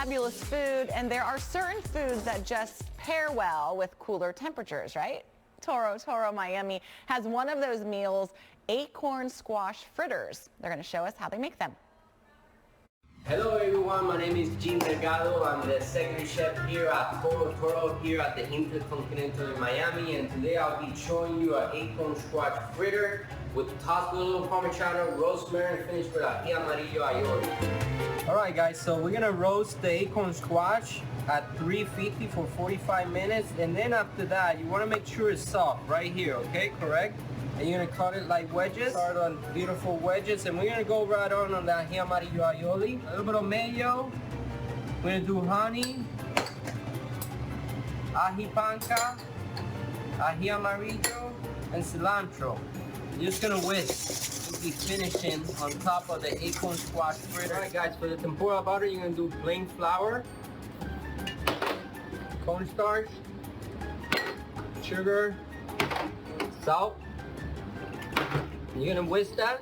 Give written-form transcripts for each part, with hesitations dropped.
fabulous food, and there are certain foods that just pair well with cooler temperatures, right? Toro Miami has one of those meals, Acorn Squash Fritters. They're going to show us how they make them. Hello everyone, my name is Jean Delgado. I'm the executive chef here at Toro here at the Intercontinental in Miami, and today I'll be showing you an acorn squash fritter with tossed with a little Parmigiano, rosemary, and finished with ají amarillo aioli. Alright guys, so we're gonna roast the acorn squash at 350 for 45 minutes, and then after that you want to make sure it's soft right here, okay, correct? And you're gonna cut it like wedges, start on beautiful wedges, and we're gonna go right on the ají amarillo aioli, a little bit of mayo, we're gonna do honey, ají panca, ají amarillo, and cilantro. You're just gonna whisk. We'll be finishing on top of the acorn squash fritter. Alright guys, for the tempura butter, you're gonna do plain flour, cornstarch, sugar, salt. You're gonna whisk that,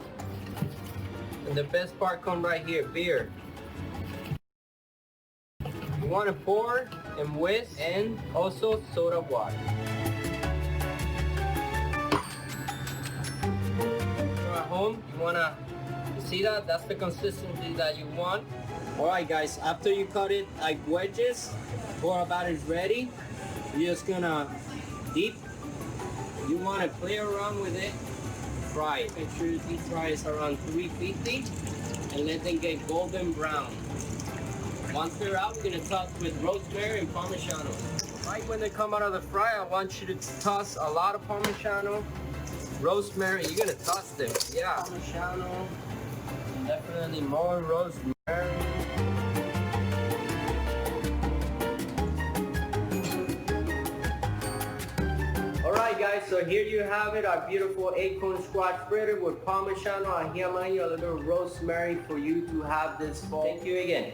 and the best part comes right here, beer. You wanna pour and whisk, and also soda water. At home, you see that? That's the consistency that you want. Alright guys, after you cut it like wedges, pour batter is ready. You're just gonna dip. You wanna play around with it. Fry it. Make sure the deep fry is around 350 and let them get golden brown. Once they're out, we're gonna toss with rosemary and Parmigiano. Right when they come out of the fry, I want you to toss a lot of Parmigiano, rosemary. You're gonna toss them. Yeah. Parmigiano, definitely more rosemary. Alright guys, so here you have it, our beautiful acorn squash fritter with Parmigiano, ají amarillo, a little rosemary for you to have this fall. Thank you again.